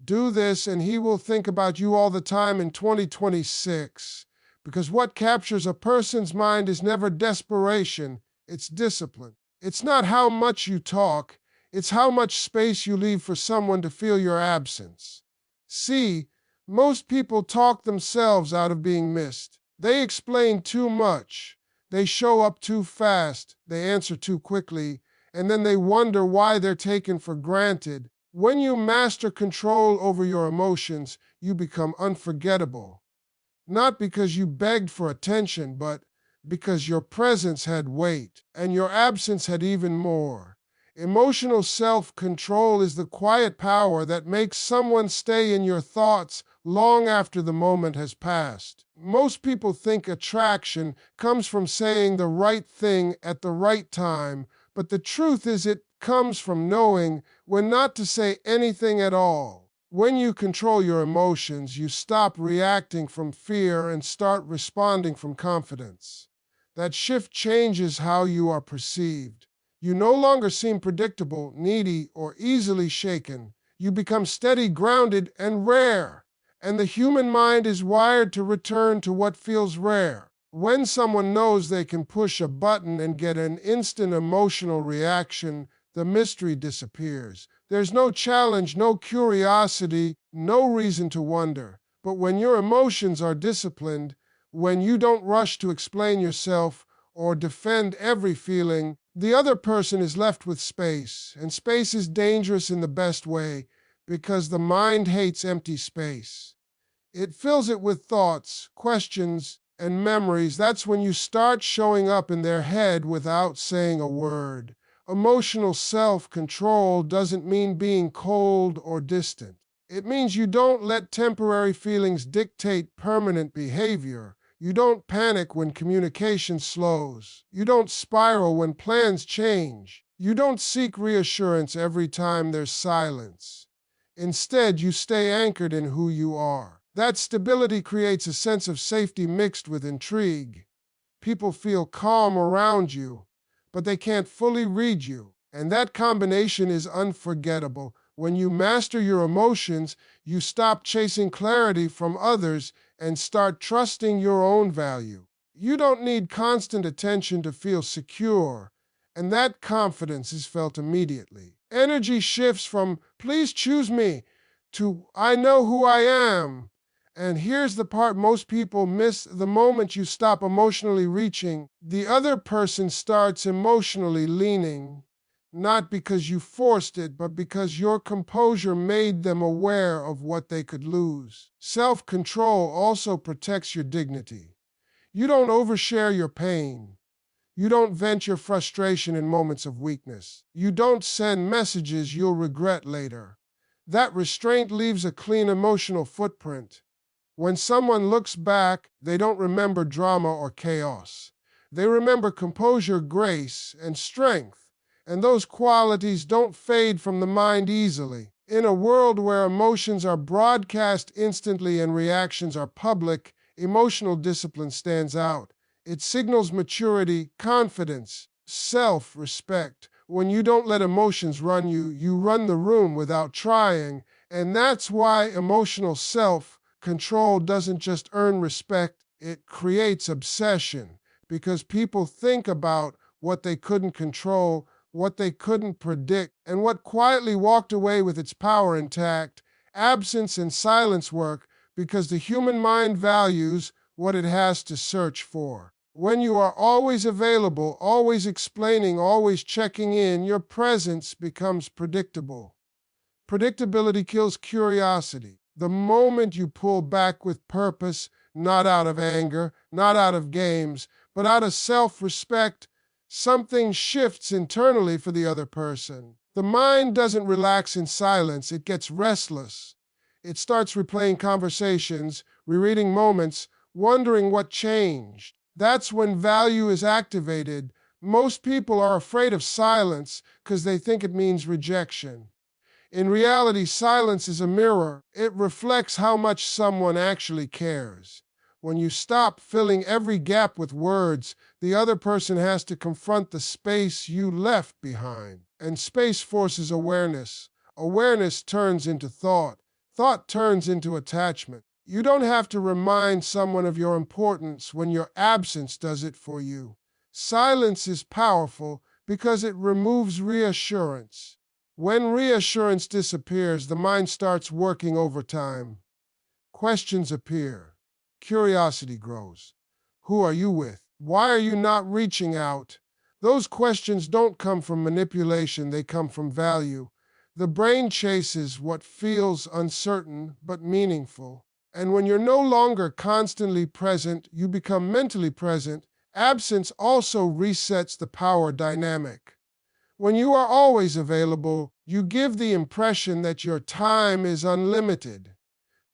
Do this and he will think about you all the time in 2026. Because what captures a person's mind is never desperation, it's discipline. It's not how much you talk, it's how much space you leave for someone to feel your absence. See, most people talk themselves out of being missed. They explain too much. They show up too fast. They answer too quickly. And then they wonder why they're taken for granted. When you master control over your emotions, you become unforgettable. Not because you begged for attention, but because your presence had weight and your absence had even more. Emotional self-control is the quiet power that makes someone stay in your thoughts long after the moment has passed. Most people think attraction comes from saying the right thing at the right time, but the truth is it comes from knowing when not to say anything at all. When you control your emotions, you stop reacting from fear and start responding from confidence. That shift changes how you are perceived. You no longer seem predictable, needy, or easily shaken. You become steady, grounded, and rare. And the human mind is wired to return to what feels rare. When someone knows they can push a button and get an instant emotional reaction, the mystery disappears. There's no challenge, no curiosity, no reason to wonder. But when your emotions are disciplined, when you don't rush to explain yourself or defend every feeling, the other person is left with space. And space is dangerous in the best way because the mind hates empty space. It fills it with thoughts, questions, and memories. That's when you start showing up in their head without saying a word. Emotional self-control doesn't mean being cold or distant. It means you don't let temporary feelings dictate permanent behavior. You don't panic when communication slows. You don't spiral when plans change. You don't seek reassurance every time there's silence. Instead, you stay anchored in who you are. That stability creates a sense of safety mixed with intrigue. People feel calm around you, but they can't fully read you. And that combination is unforgettable. When you master your emotions, you stop chasing clarity from others and start trusting your own value. You don't need constant attention to feel secure, and that confidence is felt immediately. Energy shifts from, please choose me, to, I know who I am. And here's the part most people miss: the moment you stop emotionally reaching, the other person starts emotionally leaning. Not because you forced it, but because your composure made them aware of what they could lose. Self-control also protects your dignity. You don't overshare your pain. You don't vent your frustration in moments of weakness. You don't send messages you'll regret later. That restraint leaves a clean emotional footprint. When someone looks back, they don't remember drama or chaos. They remember composure, grace, and strength. And those qualities don't fade from the mind easily. In a world where emotions are broadcast instantly and reactions are public, emotional discipline stands out. It signals maturity, confidence, self-respect. When you don't let emotions run you, you run the room without trying. And that's why emotional self-control doesn't just earn respect, it creates obsession. Because people think about what they couldn't control, what they couldn't predict, and what quietly walked away with its power intact. Absence and silence work because the human mind values what it has to search for. When you are always available, always explaining, always checking in, your presence becomes predictable. Predictability kills curiosity. The moment you pull back with purpose, not out of anger, not out of games, but out of self-respect, something shifts internally for the other person. The mind doesn't relax in silence, it gets restless. It starts replaying conversations, rereading moments, wondering what changed. That's when value is activated. Most people are afraid of silence because they think it means rejection. In reality, silence is a mirror. It reflects how much someone actually cares. When you stop filling every gap with words, the other person has to confront the space you left behind. And space forces awareness. Awareness turns into thought. Thought turns into attachment. You don't have to remind someone of your importance when your absence does it for you. Silence is powerful because it removes reassurance. When reassurance disappears, the mind starts working overtime. Questions appear. Curiosity grows. Who are you with? Why are you not reaching out? Those questions don't come from manipulation, they come from value. The brain chases what feels uncertain but meaningful. And when you're no longer constantly present, you become mentally present. Absence also resets the power dynamic. When you are always available, you give the impression that your time is unlimited.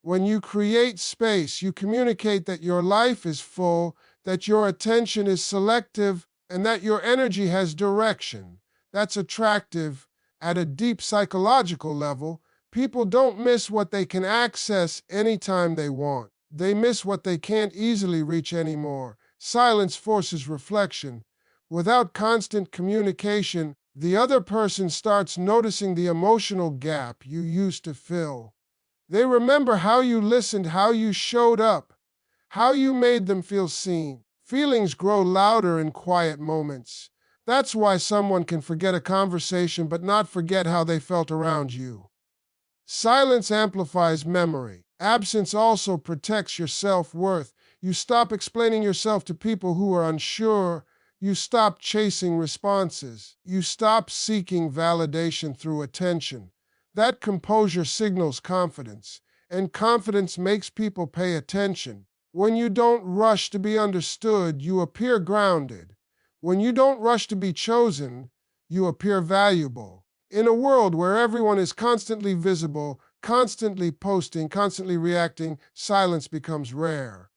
When you create space, you communicate that your life is full, that your attention is selective, and that your energy has direction. That's attractive. At a deep psychological level, people don't miss what they can access anytime they want. They miss what they can't easily reach anymore. Silence forces reflection. Without constant communication, the other person starts noticing the emotional gap you used to fill. They remember how you listened, how you showed up, how you made them feel seen. Feelings grow louder in quiet moments. That's why someone can forget a conversation but not forget how they felt around you. Silence amplifies memory. Absence also protects your self-worth. You stop explaining yourself to people who are unsure. You stop chasing responses. You stop seeking validation through attention. That composure signals confidence, and confidence makes people pay attention. When you don't rush to be understood, you appear grounded. When you don't rush to be chosen, you appear valuable. In a world where everyone is constantly visible, constantly posting, constantly reacting, silence becomes rare.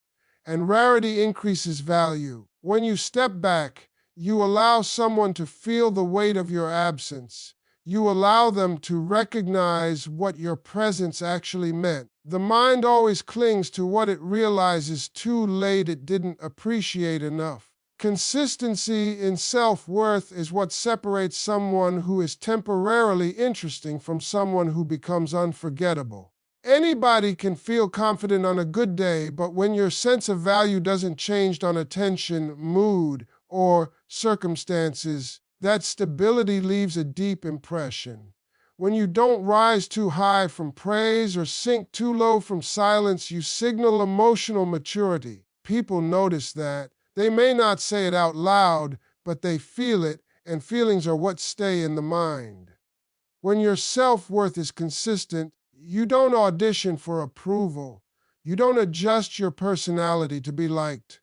And rarity increases value. When you step back, you allow someone to feel the weight of your absence. You allow them to recognize what your presence actually meant. The mind always clings to what it realizes too late it didn't appreciate enough. Consistency in self-worth is what separates someone who is temporarily interesting from someone who becomes unforgettable. Anybody can feel confident on a good day, but when your sense of value doesn't change on attention, mood, or circumstances, that stability leaves a deep impression. When you don't rise too high from praise or sink too low from silence, you signal emotional maturity. People notice that. They may not say it out loud, but they feel it, and feelings are what stay in the mind. When your self-worth is consistent, you don't audition for approval. You don't adjust your personality to be liked.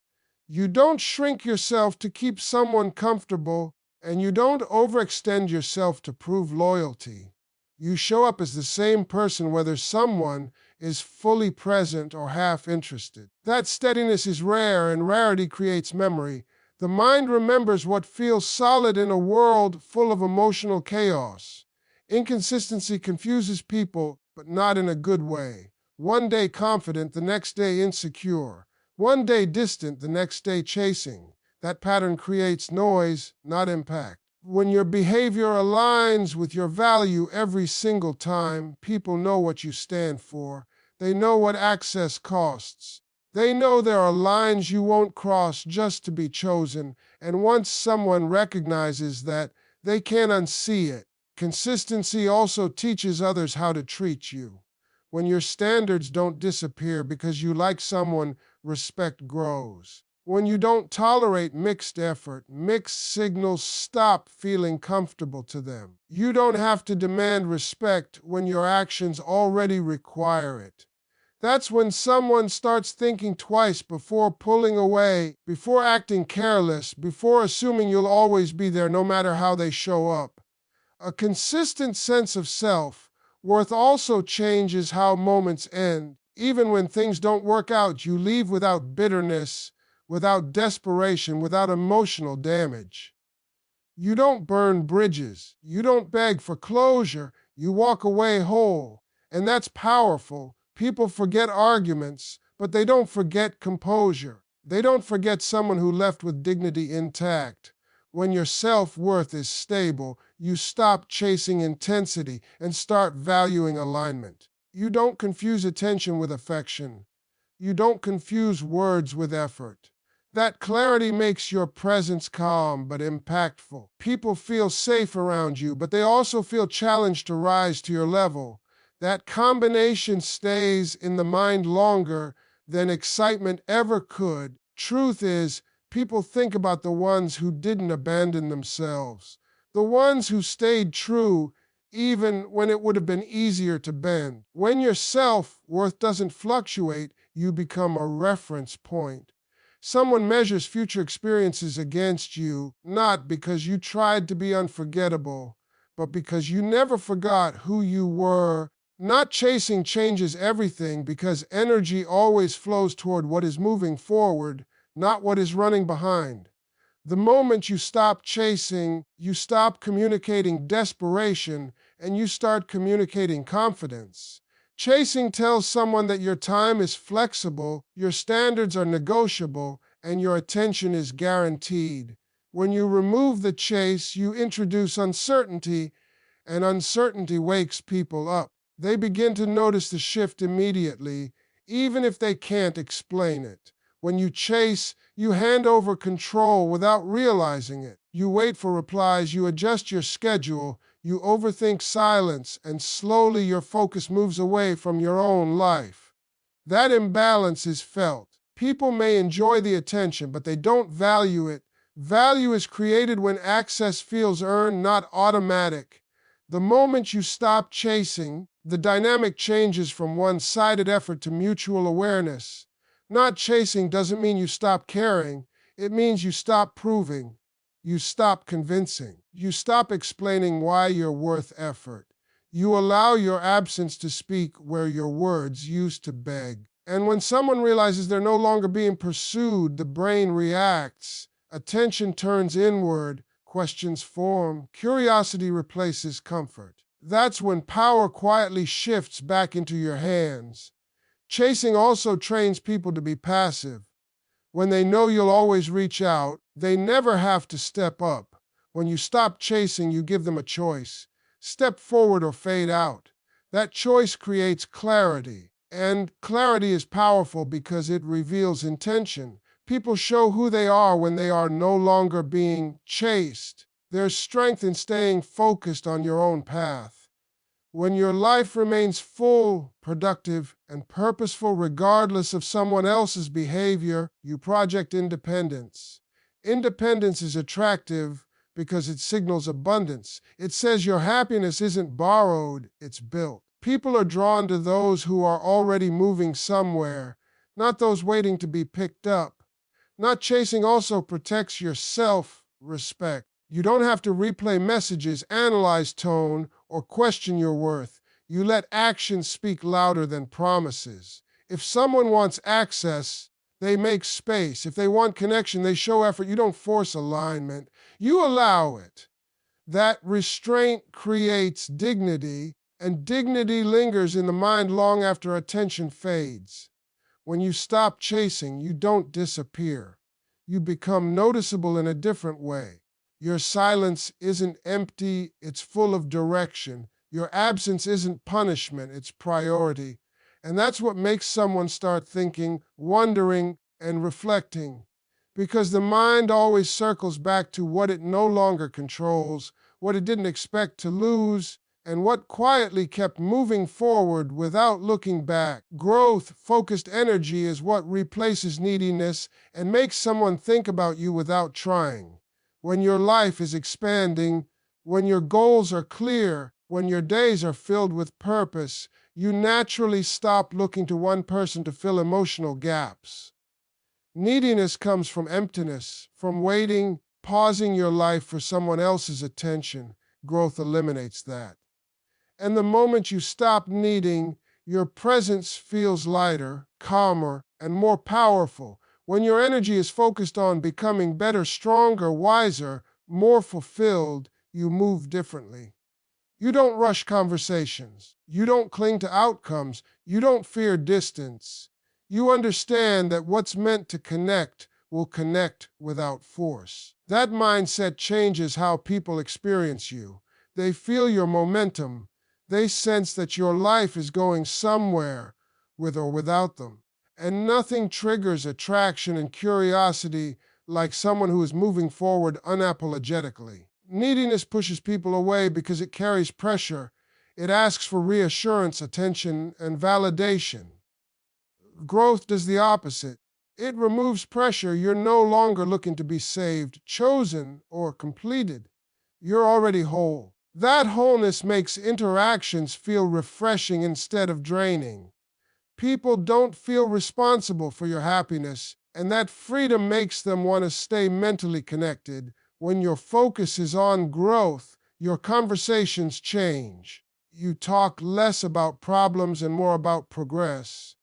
You don't shrink yourself to keep someone comfortable, and you don't overextend yourself to prove loyalty. You show up as the same person whether someone is fully present or half interested. That steadiness is rare, and rarity creates memory. The mind remembers what feels solid in a world full of emotional chaos. Inconsistency confuses people, but not in a good way. One day confident, the next day insecure. One day distant, the next day chasing. That pattern creates noise, not impact. When your behavior aligns with your value every single time, people know what you stand for. They know what access costs. They know there are lines you won't cross just to be chosen, and once someone recognizes that, they can't unsee it. Consistency also teaches others how to treat you. When your standards don't disappear because you like someone, respect grows. When you don't tolerate mixed effort, mixed signals stop feeling comfortable to them. You don't have to demand respect when your actions already require it. That's when someone starts thinking twice before pulling away, before acting careless, before assuming you'll always be there no matter how they show up. A consistent sense of self-worth also changes how moments end. Even when things don't work out, you leave without bitterness, without desperation, without emotional damage. You don't burn bridges. You don't beg for closure. You walk away whole. And that's powerful. People forget arguments, but they don't forget composure. They don't forget someone who left with dignity intact. When your self-worth is stable, you stop chasing intensity and start valuing alignment. You don't confuse attention with affection. You don't confuse words with effort. That clarity makes your presence calm but impactful. People feel safe around you, but they also feel challenged to rise to your level. That combination stays in the mind longer than excitement ever could. Truth is, people think about the ones who didn't abandon themselves, the ones who stayed true even when it would have been easier to bend. When your self-worth doesn't fluctuate, you become a reference point. Someone measures future experiences against you, not because you tried to be unforgettable, but because you never forgot who you were. Not chasing changes everything because energy always flows toward what is moving forward, not what is running behind. The moment you stop chasing, you stop communicating desperation and you start communicating confidence. Chasing tells someone that your time is flexible, your standards are negotiable, and your attention is guaranteed. When you remove the chase, you introduce uncertainty, and uncertainty wakes people up. They begin to notice the shift immediately, even if they can't explain it. When you chase, you hand over control without realizing it. You wait for replies, you adjust your schedule, you overthink silence, and slowly your focus moves away from your own life. That imbalance is felt. People may enjoy the attention, but they don't value it. Value is created when access feels earned, not automatic. The moment you stop chasing, the dynamic changes from one-sided effort to mutual awareness. Not chasing doesn't mean you stop caring. It means you stop proving. You stop convincing. You stop explaining why you're worth effort. You allow your absence to speak where your words used to beg. And when someone realizes they're no longer being pursued, the brain reacts. Attention turns inward. Questions form. Curiosity replaces comfort. That's when power quietly shifts back into your hands. Chasing also trains people to be passive. When they know you'll always reach out, they never have to step up. When you stop chasing, you give them a choice. Step forward or fade out. That choice creates clarity. And clarity is powerful because it reveals intention. People show who they are when they are no longer being chased. There's strength in staying focused on your own path. When your life remains full, productive, and purposeful regardless of someone else's behavior, you project independence. Independence is attractive because it signals abundance. It says your happiness isn't borrowed, it's built. People are drawn to those who are already moving somewhere, not those waiting to be picked up. Not chasing also protects your self-respect. You don't have to replay messages, analyze tone, or question your worth. You let actions speak louder than promises. If someone wants access, they make space. If they want connection, they show effort. You don't force alignment. You allow it. That restraint creates dignity, and dignity lingers in the mind long after attention fades. When you stop chasing, you don't disappear. You become noticeable in a different way. Your silence isn't empty, it's full of direction. Your absence isn't punishment, it's priority. And that's what makes someone start thinking, wondering, and reflecting. Because the mind always circles back to what it no longer controls, what it didn't expect to lose, and what quietly kept moving forward without looking back. Growth-focused energy is what replaces neediness and makes someone think about you without trying. When your life is expanding, when your goals are clear, when your days are filled with purpose, you naturally stop looking to one person to fill emotional gaps. Neediness comes from emptiness, from waiting, pausing your life for someone else's attention. Growth eliminates that. And the moment you stop needing, your presence feels lighter, calmer, and more powerful. When your energy is focused on becoming better, stronger, wiser, more fulfilled, you move differently. You don't rush conversations. You don't cling to outcomes. You don't fear distance. You understand that what's meant to connect will connect without force. That mindset changes how people experience you. They feel your momentum. They sense that your life is going somewhere, with or without them. And nothing triggers attraction and curiosity like someone who is moving forward unapologetically. Neediness pushes people away because it carries pressure. It asks for reassurance, attention, and validation. Growth does the opposite. It removes pressure. You're no longer looking to be saved, chosen, or completed. You're already whole. That wholeness makes interactions feel refreshing instead of draining. People don't feel responsible for your happiness, and that freedom makes them want to stay mentally connected. When your focus is on growth, your conversations change. You talk less about problems and more about progress.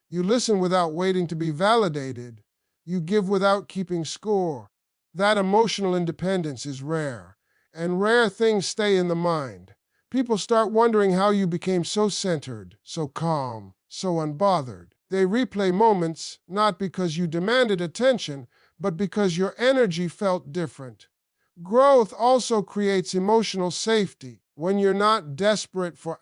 You listen without waiting to be validated. You give without keeping score. That emotional independence is rare, and rare things stay in the mind. People start wondering how you became so centered, so calm, so unbothered. They replay moments not because you demanded attention, but because your energy felt different. Growth also creates emotional safety. When you're not desperate for